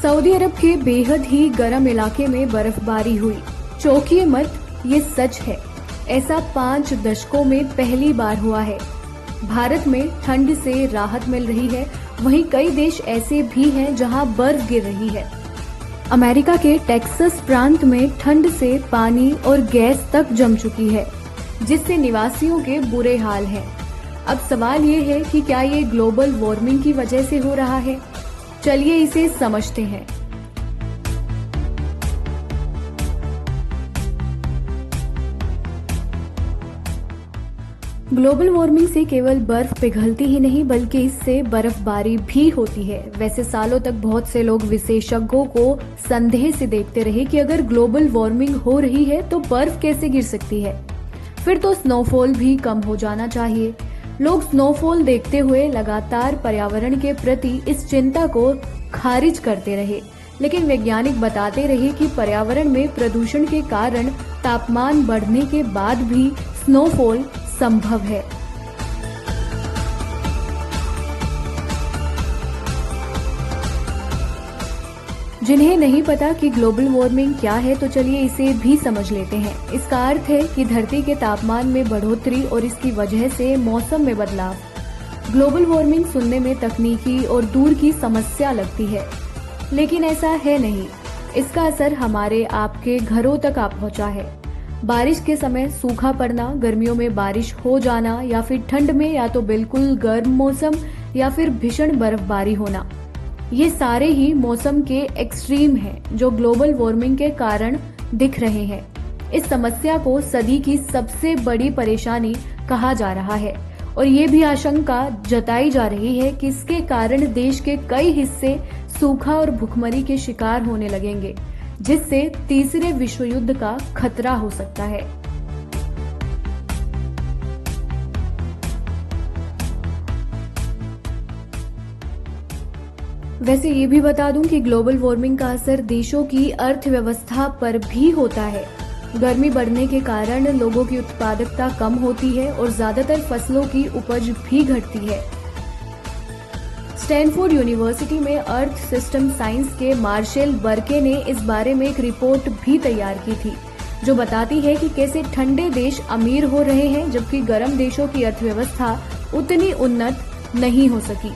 Saudi अरब के बेहद ही गर्म इलाके में बर्फबारी हुई। चौंकिए मत, ये सच है। ऐसा 5 दशकों में पहली बार हुआ है। भारत में ठंड से राहत मिल रही है, वहीं कई देश ऐसे भी हैं जहां बर्फ गिर रही है। अमेरिका के टेक्सास प्रांत में ठंड से पानी और गैस तक जम चुकी है, जिससे निवासियों के बुरे हाल हैं। अब सवाल ये है कि क्या ये ग्लोबल वार्मिंग की वजह से हो रहा है? चलिए इसे समझते हैं। ग्लोबल वार्मिंग से केवल बर्फ पिघलती ही नहीं बल्कि इससे बर्फबारी भी होती है। वैसे सालों तक बहुत से लोग विशेषज्ञों को संदेह से देखते रहे कि अगर ग्लोबल वार्मिंग हो रही है तो बर्फ कैसे गिर सकती है, फिर तो स्नोफॉल भी कम हो जाना चाहिए। लोग स्नोफॉल देखते हुए लगातार पर्यावरण के प्रति इस चिंता को खारिज करते रहे, लेकिन वैज्ञानिक बताते रहे कि पर्यावरण में प्रदूषण के कारण तापमान बढ़ने के बाद भी स्नोफॉल संभव है। जिन्हें नहीं पता कि ग्लोबल वार्मिंग क्या है, तो चलिए इसे भी समझ लेते हैं। इसका अर्थ है कि धरती के तापमान में बढ़ोतरी और इसकी वजह से मौसम में बदलाव। ग्लोबल वार्मिंग सुनने में तकनीकी और दूर की समस्या लगती है, लेकिन ऐसा है नहीं। इसका असर हमारे आपके घरों तक आ पहुंचा है। बारिश के समय सूखा पड़ना, गर्मियों में बारिश हो जाना, या फिर ठंड में या तो बिल्कुल गर्म मौसम या फिर भीषण बर्फबारी होना, ये सारे ही मौसम के एक्सट्रीम हैं जो ग्लोबल वार्मिंग के कारण दिख रहे हैं। इस समस्या को सदी की सबसे बड़ी परेशानी कहा जा रहा है और ये भी आशंका जताई जा रही है कि इसके कारण देश के कई हिस्से सूखा और भूखमरी के शिकार होने लगेंगे, जिससे तीसरे विश्व युद्ध का खतरा हो सकता है। वैसे ये भी बता दूं कि ग्लोबल वार्मिंग का असर देशों की अर्थव्यवस्था पर भी होता है। गर्मी बढ़ने के कारण लोगों की उत्पादकता कम होती है और ज्यादातर फसलों की उपज भी घटती है। स्टैनफोर्ड यूनिवर्सिटी में अर्थ सिस्टम साइंस के मार्शल बर्के ने इस बारे में एक रिपोर्ट भी तैयार की थी, जो बताती है कि कैसे ठंडे देश अमीर हो रहे हैं जबकि गर्म देशों की अर्थव्यवस्था उतनी उन्नत नहीं हो सकी।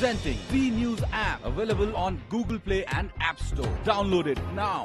Presenting V News app, available on Google Play and App Store. Download it now.